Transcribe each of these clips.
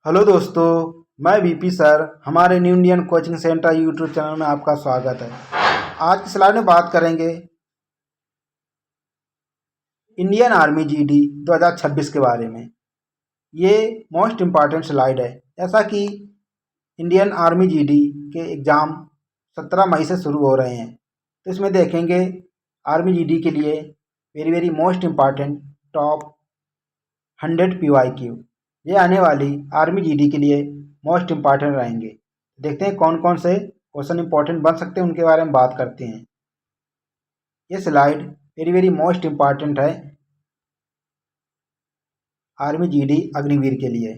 Hello दोस्तों, मैं BP sir. हमारे new Indian coaching centre YouTube channel में आपका स्वागत है। आज की स्लाइड में बात करेंगे इंडियन आर्मी जीडी 2026 के बारे में। ये मोस्ट इम्पॉर्टेंट स्लाइड है। जैसा कि इंडियन आर्मी जीडी के एग्ज़ाम 17 मई से शुरू हो रहे हैं, तो इसमें देखेंगे आर्मी जीडी के लिए very very most important top 100 PYQ। ये आने वाली आर्मी जीडी के लिए मोस्ट इम्पॉर्टेंट रहेंगे। देखते हैं कौन कौन से क्वेश्चन इंपॉर्टेंट बन सकते हैं, उनके बारे में बात करते हैं। ये slide very very most important है आर्मी जीडी अग्निवीर के लिए।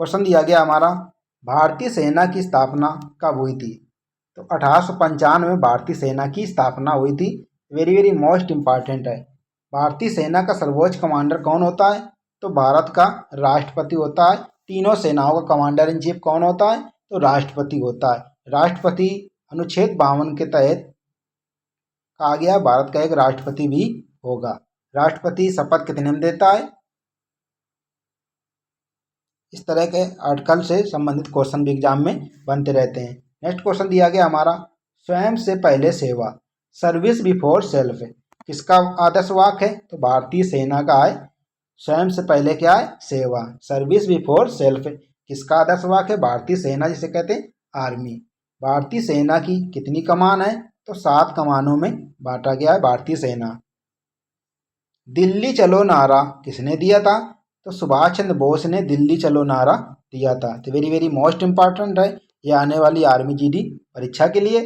क्वेश्चन दिया गया हमारा, भारतीय सेना की स्थापना कब हुई थी? तो 1895 में भारतीय सेना की स्थापना हुई थी। वेरी वेरी मोस्ट इम्पॉर्टेंट है। भारतीय सेना का सर्वोच्च कमांडर कौन होता है? तो भारत का राष्ट्रपति होता है। तीनों सेनाओं का कमांडर इन चीफ कौन होता है? तो राष्ट्रपति होता है। राष्ट्रपति अनुच्छेद 52 के तहत कहा गया भारत का एक राष्ट्रपति भी होगा। राष्ट्रपति शपथ कितने में देता है? इस तरह के आर्टिकल से संबंधित क्वेश्चन भी एग्जाम में बनते रहते हैं। नेक्स्ट क्वेश्चन दिया गया हमारा, स्वयं से पहले सेवा, सर्विस बिफोर सेल्फ, किसका आदर्श वाक्य है? तो भारतीय सेना का है। स्वयं से पहले क्या है? सेवा। सर्विस बिफोर सेल्फ किसका आदर्श वाक्य है? भारतीय सेना, जिसे कहते हैं आर्मी। भारतीय सेना की कितनी कमान है? तो 7 कमानों में बांटा गया है भारतीय सेना। दिल्ली चलो नारा किसने दिया था? तो सुभाष चंद्र बोस ने दिल्ली चलो नारा दिया था। तो वेरी वेरी मोस्ट इंपॉर्टेंट है ये आने वाली आर्मी जीडी परीक्षा के लिए।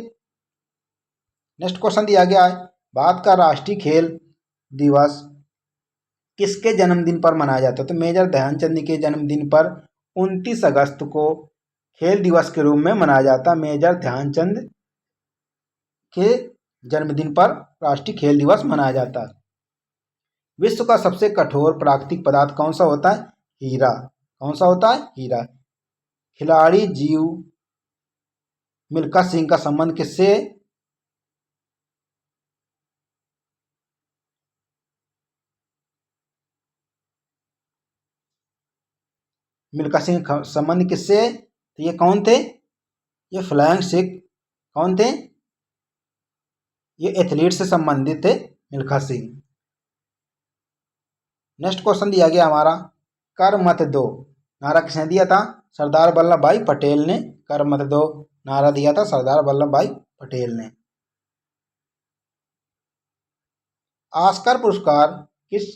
नेक्स्ट क्वेश्चन दिया गया है, भारत का राष्ट्रीय खेल दिवस किसके जन्मदिन पर मनाया जाता है? तो मेजर ध्यानचंद के जन्मदिन पर 29 अगस्त को खेल दिवस के रूप में मनाया जाता है। मेजर ध्यानचंद के जन्मदिन पर राष्ट्रीय खेल दिवस मनाया जाता है। विश्व का सबसे कठोर प्राकृतिक पदार्थ कौन सा होता है? हीरा। कौन सा होता है? हीरा। खिलाड़ी जीव मिल्खा सिंह का संबंध किससे है? मिल्खा सिंह का संबंध किससे है? तो ये कौन थे? ये फ्लाइंग सिख कौन थे? ये एथलीट से संबंधित थे मिल्खा सिंह। नेक्स्ट क्वेश्चन दिया गया हमारा, कर मत दो नारा किसने दिया था? सरदार वल्लभ भाई पटेल ने कर मत दो नारा दिया था, सरदार वल्लभ भाई पटेल ने। ऑस्कर पुरस्कार किस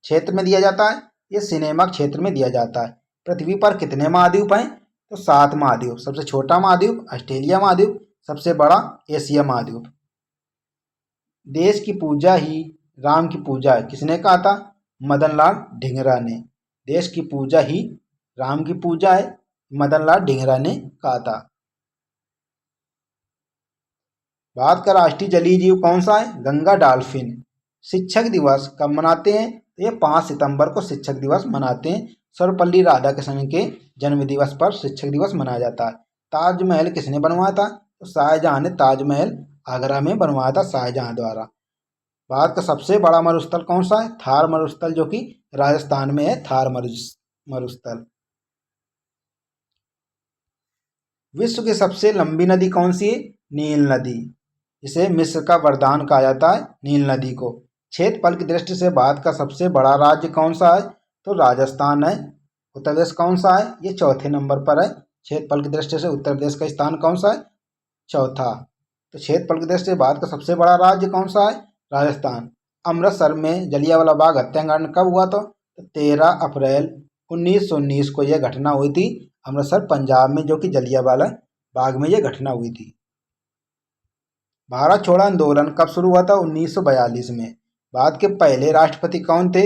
क्षेत्र में दिया जाता है? ये सिनेमा क्षेत्र में दिया जाता है। पृथ्वी पर कितने महाद्वीप हैं? तो 7 महाद्वीप। सबसे छोटा महाद्वीप ऑस्ट्रेलिया महाद्वीप, सबसे बड़ा एशिया महाद्वीप। देश की पूजा ही राम की पूजा है किसने कहा था? मदन लाल ढींगरा ने। देश की पूजा ही राम की पूजा है, मदन लाल ढींगरा ने कहा था। भारत का राष्ट्रीय जलीय जीव कौन सा है? गंगा डॉल्फिन। शिक्षक दिवस कब मनाते हैं? तो ये 5 सितंबर को शिक्षक दिवस मनाते हैं। सर्वपल्ली राधाकृष्णन के जन्म दिवस पर शिक्षक दिवस मनाया जाता है। ताजमहल किसने बनवाया था? तो शाहजहां ने ताजमहल आगरा में बनवाया था, शाहजहां द्वारा। भारत का सबसे बड़ा मरुस्थल कौन सा है? थार मरुस्थल, जो कि राजस्थान में है, थार मरुस्थल। विश्व की सबसे लंबी नदी कौन सी है? नील नदी। इसे मिस्र का वरदान कहा जाता है, नील नदी को। क्षेत्रफल की दृष्टि से भारत का सबसे बड़ा राज्य कौन सा है? तो राजस्थान है। उत्तर प्रदेश कौन सा है? ये चौथे नंबर पर है। क्षेत्रफल की दृष्टि से उत्तर प्रदेश का स्थान कौन सा है? चौथा। तो क्षेत्रफल की दृष्टि से भारत का सबसे बड़ा राज्य कौन सा है? राजस्थान। अमृतसर में जलियांवाला बाग हत्याकांड कब हुआ था? तो 13 अप्रैल 1919 को यह घटना हुई थी। अमृतसर पंजाब में, जो कि जलियांवाला बाग में यह घटना हुई थी। भारत छोड़ो आंदोलन कब शुरू हुआ था? 1942 में। भारत के पहले राष्ट्रपति कौन थे?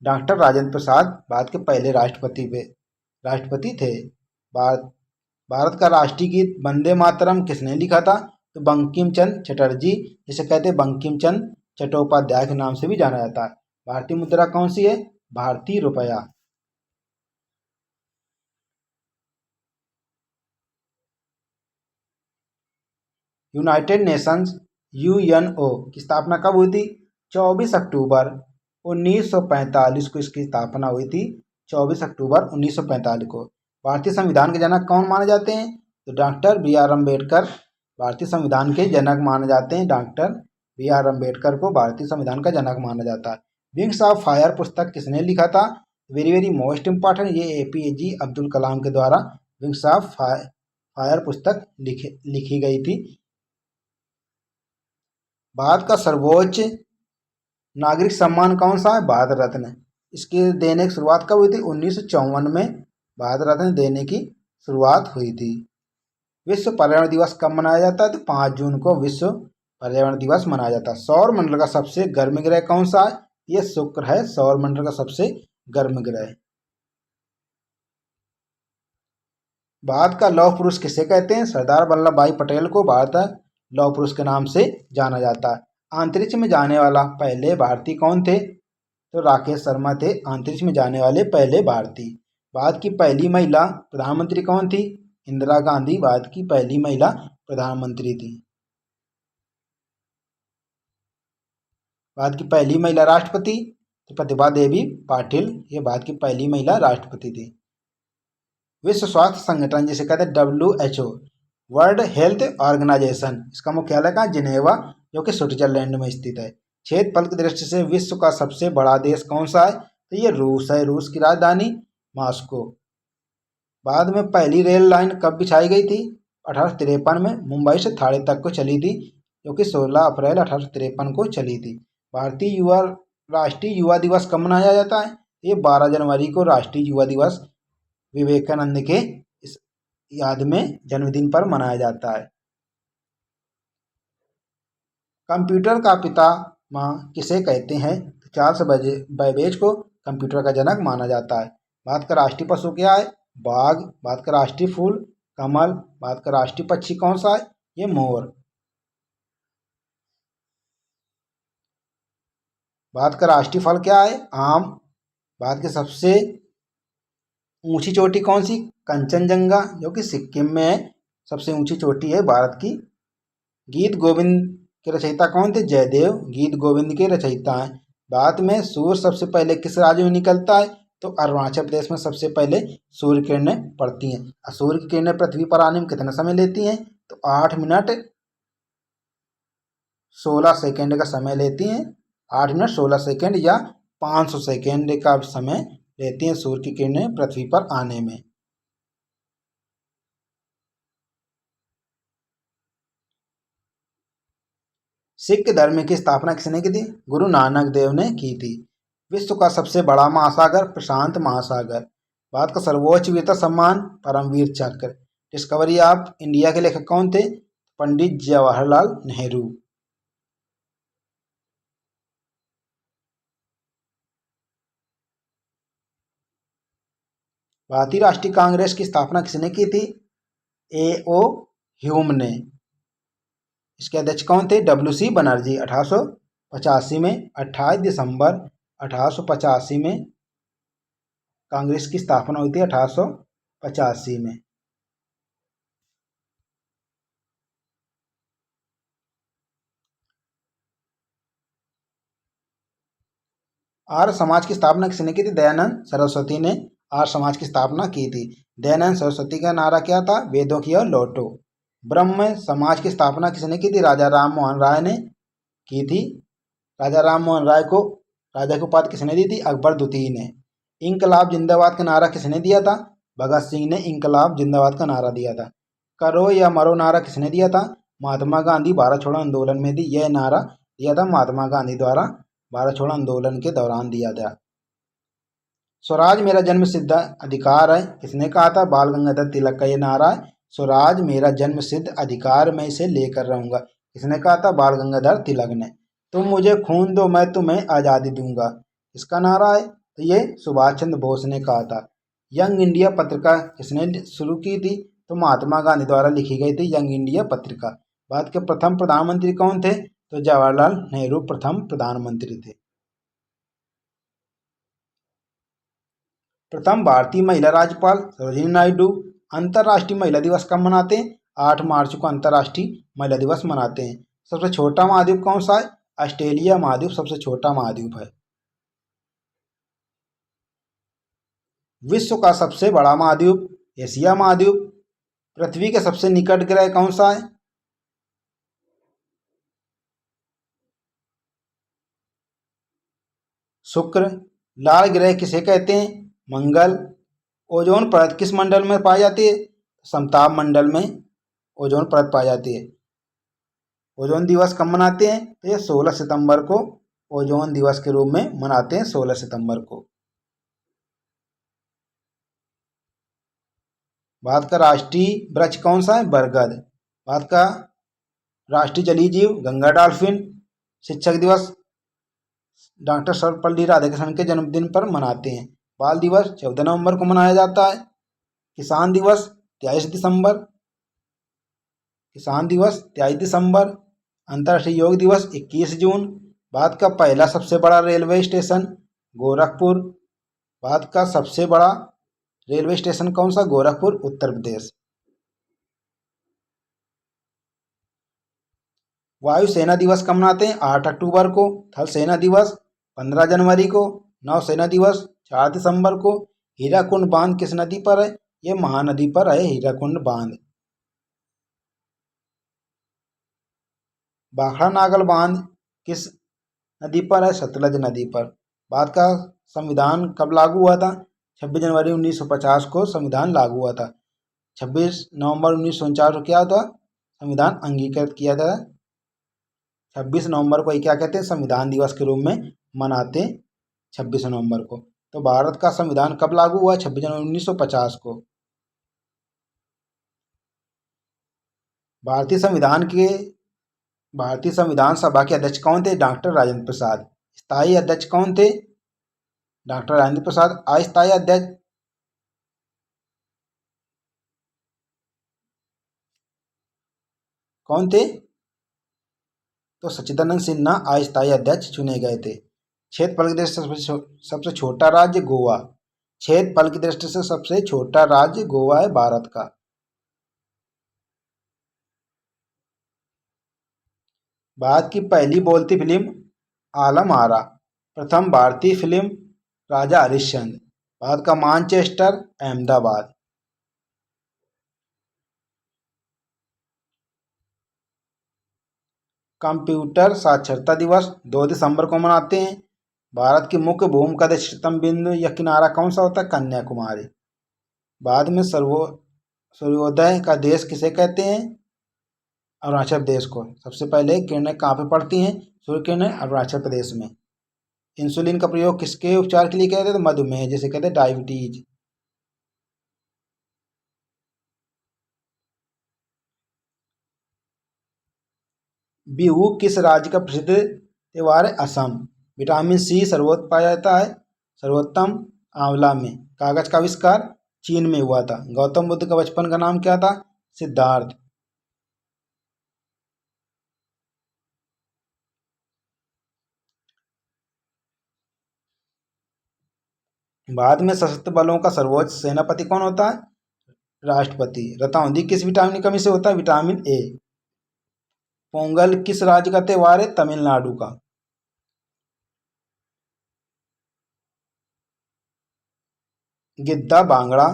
डॉक्टर राजेंद्र प्रसाद भारत के पहले राष्ट्रपति थे। भारत भारत का राष्ट्रीय गीत वंदे मातरम किसने लिखा था? तो बंकिम चंद्र चटर्जी, जिसे कहते हैं बंकिम चंद्र चट्टोपाध्याय के नाम से भी जाना जाता है। भारतीय मुद्रा कौन सी है? भारतीय रुपया। यूनाइटेड नेशंस यूएनओ की स्थापना कब हुई थी? 24 अक्टूबर 1945 को इसकी स्थापना हुई थी। 24 अक्टूबर 1945 को। भारतीय संविधान के जनक कौन माने जाते हैं? तो डॉक्टर बी आर अम्बेडकर भारतीय संविधान के जनक माने जाते हैं। डॉक्टर बी आर अम्बेडकर को भारतीय संविधान का जनक माना जाता है। विंग्स ऑफ फायर पुस्तक किसने लिखा था? वेरी वेरी मोस्ट इंपॉर्टेंट, ये एपीजे अब्दुल कलाम के द्वारा विंग्स ऑफ फायर पुस्तक लिखी गई थी। भारत का सर्वोच्च नागरिक सम्मान कौन सा है? भारत रत्न। इसके देने की शुरुआत कब हुई थी? 1954 में भारत रत्न देने की शुरुआत हुई थी। विश्व पर्यावरण दिवस कब मनाया जाता है? तो 5 जून को विश्व पर्यावरण दिवस मनाया जाता है। सौर मंडल का सबसे गर्म ग्रह कौन सा है? ये शुक्र है, सौर मंडल का सबसे गर्म ग्रह। भारत का लौह पुरुष किसे कहते हैं? सरदार वल्लभ भाई पटेल को भारत लौह पुरुष के नाम से जाना जाता है। अंतरिक्ष में जाने वाला पहले भारतीय कौन थे? तो राकेश शर्मा थे अंतरिक्ष में जाने वाले पहले भारतीय। भारत की पहली महिला प्रधानमंत्री कौन थी? इंदिरा गांधी भारत की पहली महिला प्रधानमंत्री थी। भारत की पहली महिला राष्ट्रपति तो प्रतिभा देवी पाटिल, ये भारत की पहली महिला राष्ट्रपति थी। विश्व स्वास्थ्य संगठन जिसे कहते हैं WHO, वर्ल्ड हेल्थ ऑर्गेनाइजेशन, इसका मुख्यालय कहाँ? जिनेवा, जो कि स्विट्जरलैंड में स्थित है। क्षेत्रफल की दृष्टि से विश्व का सबसे बड़ा देश कौन सा है? तो ये रूस है। रूस की राजधानी मॉस्को। बाद में पहली रेल लाइन कब बिछाई गई थी? 1853 में मुंबई से थाणे तक को चली थी, जो कि 16 अप्रैल 1853 को चली थी। भारतीय राष्ट्रीय युवा दिवस कब मनाया जाता है? ये 12 जनवरी को राष्ट्रीय युवा दिवस विवेकानंद के इस याद में जन्मदिन पर मनाया जाता है। कंप्यूटर का पिता माँ किसे कहते हैं? चार्ल्स बैबेज को कंप्यूटर का जनक माना जाता है। भारत का राष्ट्रीय पशु क्या है? बाघ। भारत का राष्ट्रीय फूल कमल। भारत का राष्ट्रीय पक्षी कौन सा है? ये मोर। भारत का राष्ट्रीय फल क्या है? आम। भारत की सबसे ऊंची चोटी कौन सी? कंचनजंगा, जो कि सिक्किम में है। सबसे ऊंची चोटी है भारत की। गीत गोविंद के रचयिता कौन थे? जयदेव गीत गोविंद के रचयिता हैं। भारत में सूर्य सबसे पहले किस राज्य में निकलता है? तो अरुणाचल प्रदेश में सबसे पहले सूर्य किरणें पड़ती हैं। और सूर्य की किरणें पृथ्वी पर आने में कितना समय लेती हैं? तो 8 मिनट 16 सेकेंड का समय लेती हैं। 8 मिनट 16 सेकेंड या 500 सेकेंड का समय लेती हैं सूर्य की किरणें पृथ्वी पर आने में। सिख धर्म की स्थापना किसने की थी? गुरु नानक देव ने की थी। विश्व का सबसे बड़ा महासागर प्रशांत महासागर। भारत का सर्वोच्च वीरता सम्मान परमवीर चक्र। डिस्कवरी ऑफ इंडिया के लेखक कौन थे? पंडित जवाहरलाल नेहरू। भारतीय राष्ट्रीय कांग्रेस की स्थापना किसने की थी? A.O. ह्यूम ने। इसके अध्यक्ष कौन थे? WC बनर्जी। 1885 में 28 दिसंबर 1885 में कांग्रेस की स्थापना हुई थी। 1885 में। आर्य समाज की स्थापना किसने की थी? दयानंद सरस्वती ने आर्य समाज की स्थापना की थी। दयानंद सरस्वती का नारा क्या था? वेदों की ओर लौटो। ब्रह्म समाज की स्थापना किसने की थी? राजा राम मोहन राय ने की थी। राजा राम मोहन राय को राजा की उपाधि किसने दी थी? अकबर द्वितीय ने। इंकलाब जिंदाबाद का नारा किसने दिया था? भगत सिंह ने इंकलाब जिंदाबाद का नारा दिया था। करो या मरो नारा किसने दिया था? महात्मा गांधी भारत छोड़ो आंदोलन में दी। यह नारा दिया था महात्मा गांधी द्वारा भारत छोड़ो आंदोलन के दौरान दिया था। स्वराज मेरा जन्म सिद्ध अधिकार है किसने कहा था? बाल गंगाधर तिलक का ये नारा है। स्वराज मेरा जन्म सिद्ध अधिकार, मैं इसे लेकर रहूंगा। किसने कहा था? बाल गंगाधर तिलक ने। तुम मुझे खून दो मैं तुम्हें आज़ादी दूंगा, इसका नारा है। तो ये सुभाष चंद्र बोस ने कहा था। यंग इंडिया पत्रिका किसने शुरू की थी? तो महात्मा गांधी द्वारा लिखी गई थी यंग इंडिया पत्रिका। भारत के प्रथम प्रधानमंत्री कौन थे? तो जवाहरलाल नेहरू प्रथम प्रधानमंत्री थे। प्रथम भारतीय महिला राज्यपाल सरोजिनी नायडू। अंतर्राष्ट्रीय महिला दिवस कब मनाते हैं? 8 मार्च को अंतर्राष्ट्रीय महिला दिवस मनाते हैं। सबसे छोटा महाद्वीप कौन सा है? ऑस्ट्रेलिया महाद्वीप सबसे छोटा महाद्वीप है। विश्व का सबसे बड़ा महाद्वीप एशिया महाद्वीप। पृथ्वी के सबसे निकट ग्रह कौन सा है? शुक्र। लाल ग्रह किसे कहते हैं? मंगल। ओजोन परत किस मंडल में पाई जाती है? समताप मंडल में ओजोन परत पाई जाती है। ओजोन दिवस कब मनाते हैं? तो ये 16 सितंबर को ओजोन दिवस के रूप में मनाते हैं, 16 सितंबर को। भारत का राष्ट्रीय वृक्ष कौन सा है? बरगद। भारत का राष्ट्रीय जलीय जीव गंगा डॉल्फिन। शिक्षक दिवस डॉक्टर सर्वपल्ली राधाकृष्णन के जन्मदिन पर मनाते हैं। बाल दिवस 14 नवंबर को मनाया जाता है। किसान दिवस 23 दिसंबर। किसान दिवस 23 दिसंबर। अंतर्राष्ट्रीय योग दिवस 21 जून। भारत का पहला सबसे बड़ा रेलवे स्टेशन गोरखपुर। भारत का सबसे बड़ा रेलवे स्टेशन कौन सा? गोरखपुर, उत्तर प्रदेश। वायुसेना दिवस कब मनाते हैं? 8 अक्टूबर को। थल सेना दिवस 15 जनवरी को। नौसेना दिवस 4 दिसंबर को। हीराकुंड बांध किस नदी पर है? ये महानदी पर है हीराकुंड बांध। भाखड़ा नागल बांध किस नदी पर है? सतलज नदी पर। भारत का संविधान कब लागू हुआ था? 26 जनवरी 1950 को संविधान लागू हुआ था। 26 नवंबर 1949 को क्या था? संविधान अंगीकृत किया था। 26 नवंबर को क्या कहते हैं? संविधान दिवस के रूप में मनाते हैं 26 नवंबर को। तो भारत का संविधान कब लागू हुआ? 26 जनवरी 1950 को। भारतीय संविधान सभा के अध्यक्ष कौन थे? डॉक्टर राजेंद्र प्रसाद। स्थायी अध्यक्ष कौन थे? डॉक्टर राजेंद्र प्रसाद। अस्थायी अध्यक्ष कौन थे? तो सच्चिदानंद सिन्हा अस्थायी अध्यक्ष चुने गए थे। क्षेत्रफल की दृष्टि से सबसे छोटा राज्य गोवा। क्षेत्रफल की दृष्टि से सबसे छोटा राज्य गोवा है भारत का। भारत की पहली बोलती फिल्म आलम आरा। प्रथम भारतीय फिल्म राजा हरिश्चंद्र। भारत का मानचेस्टर अहमदाबाद। कंप्यूटर साक्षरता दिवस 2 दिसंबर को मनाते हैं। भारत की मुख्य भूमि का अधिकतम बिंदु या किनारा कौन सा होता है? कन्याकुमारी। बाद में सूर्योदय का देश किसे कहते हैं? अरुणाचल प्रदेश को। सबसे पहले किरणें कहाँ पे पड़ती हैं? सूर्य किरणें अरुणाचल प्रदेश में। इंसुलिन का प्रयोग किसके उपचार के लिए कहते हैं? तो मधुमेह, जिसे कहते हैं डायबिटीज। बिहू किस राज्य का प्रसिद्ध त्योहार है? असम। विटामिन सी सर्वोत्तम पाया जाता है सर्वोत्तम आंवला में। कागज का आविष्कार चीन में हुआ था। गौतम बुद्ध का बचपन का नाम क्या था? सिद्धार्थ। भारत में सशस्त्र बलों का सर्वोच्च सेनापति कौन होता है? राष्ट्रपति। रतौंधी किस विटामिन की कमी से होता है? Vitamin A. पोंगल किस राज्य का त्योहार है? तमिलनाडु का। गिद्दा बांगड़ा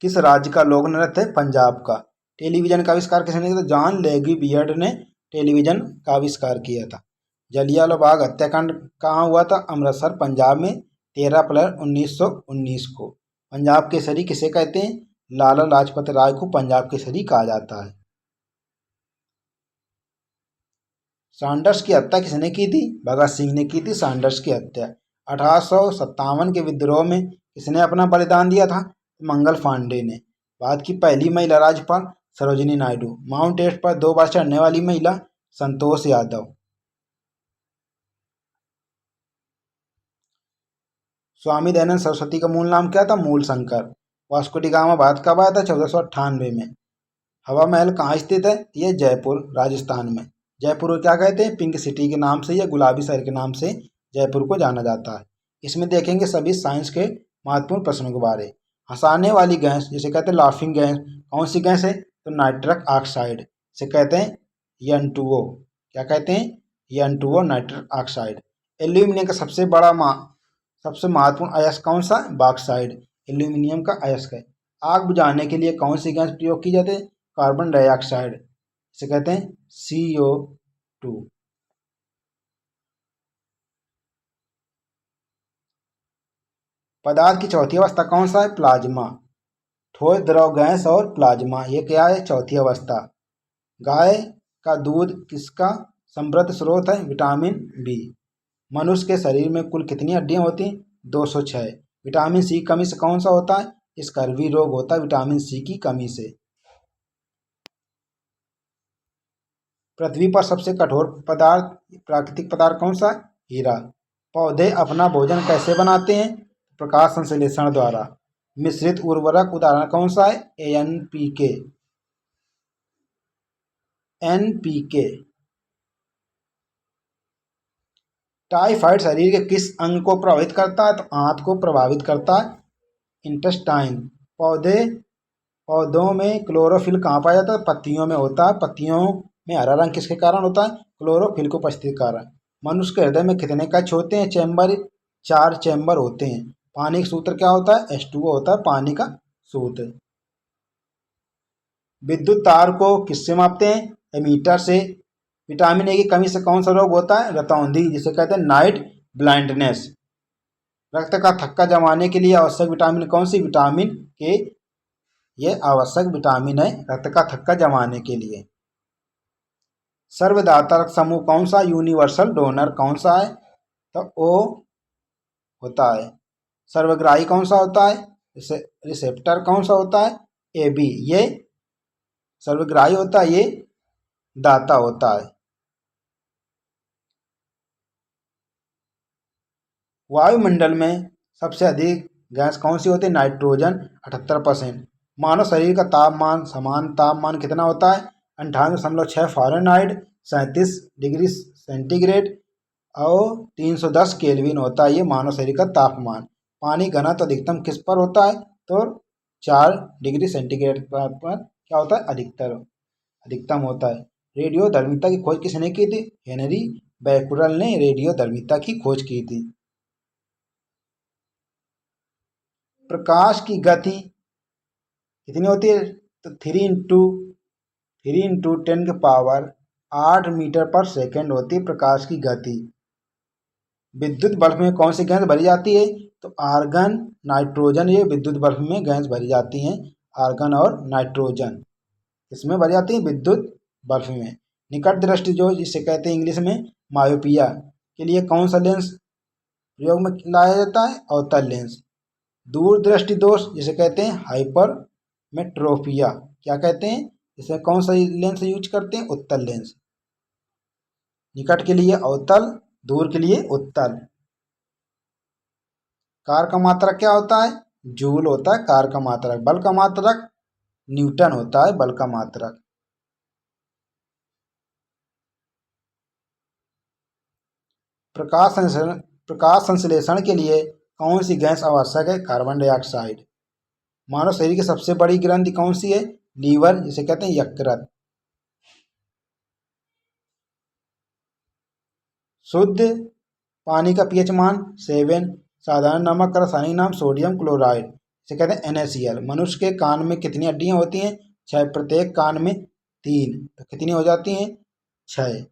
किस राज्य का लोक नृत्य है? पंजाब का। टेलीविजन का आविष्कार किसने किया था? जॉन लेगी बियर्ड ने टेलीविजन का आविष्कार किया था। जलियांवाला बाग हत्याकांड कहाँ हुआ था? अमृतसर, पंजाब में 13 अप्रैल 1919 को। पंजाब केसरी किसे कहते हैं? लाला लाजपत राय को पंजाब केसरी कहा जाता है। सैंडर्स की हत्या किसने की थी? भगत सिंह ने की थी सैंडर्स की हत्या। 1857 के विद्रोह में किसने अपना बलिदान दिया था? मंगल पांडे ने। भारत की पहली महिला राज्यपाल सरोजिनी नायडू। माउंट एवरेस्ट पर 2 बार चढ़ने वाली महिला संतोष यादव। स्वामी दयानंद सरस्वती का मूल नाम क्या था? मूल Shankar. Vasco D gamma Bharat कब आया था? 1498 में। हवा महल कहाँ स्थित है? ये जयपुर, राजस्थान में। जयपुर को क्या कहते हैं? पिंक सिटी के नाम से या गुलाबी शहर के नाम से जयपुर को जाना जाता है। इसमें देखेंगे सभी साइंस के महत्वपूर्ण प्रश्नों के बारे। हंसाने वाली गैस जिसे कहते हैं लाफिंग गैस कौन सी गैस है? तो नाइट्रक ऑक्साइड से कहते हैं N2O। क्या कहते हैं? N2O, नाइट्रक oxide. एल्यूमिनियम का सबसे महत्वपूर्ण अयस्क कौन सा है? बॉक्साइड एल्यूमिनियम का अयस्क है। आग बुझाने के लिए कौन सी गैस प्रयोग की जाती है? कार्बन डाइऑक्साइड, इसे कहते हैं CO2। पदार्थ की चौथी अवस्था कौन सा है? प्लाज्मा। ठोस, द्रव, गैस और प्लाज्मा, ये क्या है? चौथी अवस्था। गाय का दूध किसका समृद्ध स्रोत है? Vitamin B. मनुष्य के शरीर में कुल कितनी हड्डियां होती हैं? 206। विटामिन सी की कमी से कौन सा होता है? स्कर्वी रोग होता है विटामिन सी की कमी से। पृथ्वी पर सबसे कठोर प्राकृतिक पदार्थ कौन सा है? हीरा। पौधे अपना भोजन कैसे बनाते हैं? प्रकाश संश्लेषण द्वारा। मिश्रित उर्वरक उदाहरण कौन सा है? NPK। NPK। टाइफाइड शरीर के किस अंग को प्रभावित करता है? तो आंत को प्रभावित करता है, इंटेस्टाइन। पौधों में क्लोरोफिल कहाँ पाया जाता है? पत्तियों में होता है। पत्तियों में हरा रंग किसके कारण होता है? क्लोरोफिल की उपस्थिति के कारण। मनुष्य के हृदय में कितने कक्ष होते हैं? चैम्बर। 4 चैम्बर होते हैं। पानी का सूत्र क्या होता है? H2O होता है पानी का सूत्र। विद्युत तार को किससे मापते हैं? एमीटर से। विटामिन ए की कमी से कौन सा रोग होता है? रतौंधी, जिसे कहते हैं नाइट ब्लाइंडनेस। रक्त का थक्का जमाने के लिए आवश्यक विटामिन कौन सी? विटामिन के। ये आवश्यक विटामिन है रक्त का थक्का जमाने के लिए। सर्वदाता समूह कौन सा? यूनिवर्सल डोनर कौन सा है? तो ओ होता है। सर्वग्राही कौन सा होता है? रिसेप्टर कौन सा होता है? AB। ये सर्वग्राही होता है, ये दाता होता है। वायुमंडल में सबसे अधिक गैस कौन सी होती है? नाइट्रोजन 78%। मानव शरीर का तापमान, समान तापमान कितना होता है? 98.6 फ़ारेनहाइट, 37 डिग्री सेंटीग्रेड और 310 केल्विन होता है ये मानव शरीर का तापमान। पानी घनत्व अधिकतम किस पर होता है? तो 4 डिग्री सेंटीग्रेड पर क्या होता है? अधिकतम होता है। रेडियोधर्मिता की खोज किसने की थी? हेनरी बैकुरल ने रेडियोधर्मिता की खोज की थी। प्रकाश की गति कितनी होती है? तो 3 × 10⁸ मीटर पर सेकेंड होती है प्रकाश की गति। विद्युत बल्ब में कौन सी गैस भरी जाती है? तो आर्गन, नाइट्रोजन, ये विद्युत बल्ब में गैस भरी जाती हैं। आर्गन और नाइट्रोजन इसमें भरी जाती है विद्युत बल्ब में। निकट दृष्टि जो जिसे कहते हैं इंग्लिश में मायोपिया के लिए कौन सा लेंस प्रयोग में लाया जाता है? अवतल लेंस। दूर दृष्टि दोष जिसे कहते हैं हाइपरमेट्रोपिया, क्या कहते हैं? इसे कौन सा लेंस यूज करते हैं? उत्तल लेंस। निकट के लिए अवतल, दूर के लिए उत्तल। कार का मात्रक क्या होता है? जूल होता है कार का मात्रक। बल का मात्रक न्यूटन होता है बल का मात्रक। प्रकाश संश्लेषण के लिए कौन सी गैस आवश्यक है? Carbon dioxide. मानव शरीर की सबसे बड़ी ग्रंथि कौन सी है? लीवर, जिसे कहते हैं यकृत। शुद्ध पानी का पीएच मान 7। साधारण नमक का रासायनिक नाम सोडियम क्लोराइड, इसे कहते हैं NaCl। मनुष्य के कान में कितनी हड्डियां होती हैं? 6। प्रत्येक कान में 3, तो कितनी हो जाती हैं? 6।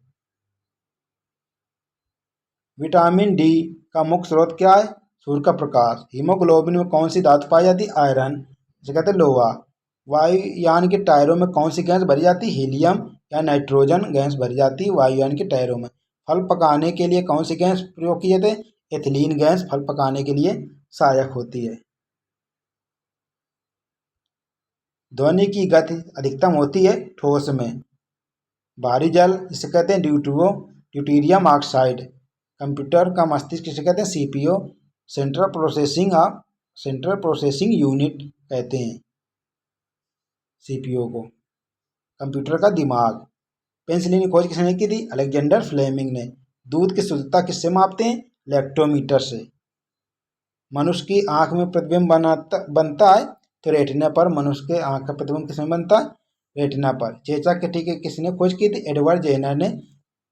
विटामिन डी का मुख्य स्रोत क्या है? सूर्य का प्रकाश। हीमोग्लोबिन में कौन सी धातु पाई जाती है? आयरन, जिसे कहते हैं लोहा। वायुयान के टायरों में कौन सी गैस भरी जाती है? हीलियम या नाइट्रोजन गैस भरी जाती है वायुयान के टायरों में। फल पकाने के लिए कौन सी गैस प्रयोग की जाती है? एथिलीन गैस फल पकाने के लिए सहायक होती है। ध्वनि की गति अधिकतम होती है ठोस में। भारी जल जिसे कहते हैं ड्यूटीरियम ऑक्साइड। कंप्यूटर का मस्तिष्क किसे कहते हैं? CPU, सेंट्रल प्रोसेसिंग यूनिट कहते हैं CPU को। कंप्यूटर का दिमाग। पेंसिलिन की खोज किसने की थी? अलेक्जेंडर फ्लेमिंग ने। दूध की शुद्धता किससे मापते हैं? लैक्टोमीटर से। मनुष्य की आंख में प्रतिबिंब बनता है तो रेटिना पर। मनुष्य के आंख का प्रतिबिंब किसमें बनता है? रेटिना पर। चेचक के टीके किसने खोज की थी? एडवर्ड जेनर ने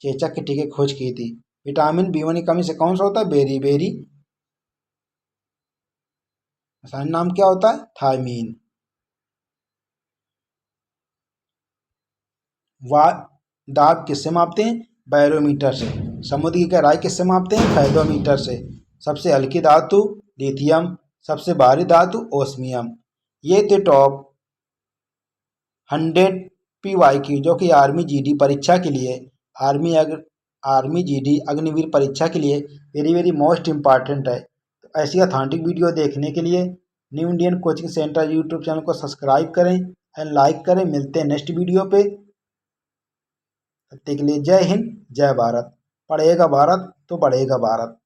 चेचक के टीके खोज की थी। विटामिन बी वन की कमी से कौन सा होता है? बेरी। रासायनिक नाम क्या होता है? थायमीन। दाब किससे मापते हैं? बैरोमीटर से। समुद्र की गहराई किससे मापते हैं? फैदोमीटर से। सबसे हल्की धातु लिथियम, सबसे भारी धातु ओस्मियम। ये थे टॉप 100 PY की, जो कि आर्मी जीडी परीक्षा के लिए, आर्मी जीडी अग्निवीर परीक्षा के लिए वेरी वेरी मोस्ट इम्पॉर्टेंट है। तो ऐसी अथेंटिक वीडियो देखने के लिए new Indian coaching centre YouTube channel को सब्सक्राइब करें एंड लाइक करें। मिलते हैं नेक्स्ट वीडियो पे। तब तक के लिए जय हिंद, जय भारत। पढ़ेगा भारत तो बढ़ेगा भारत।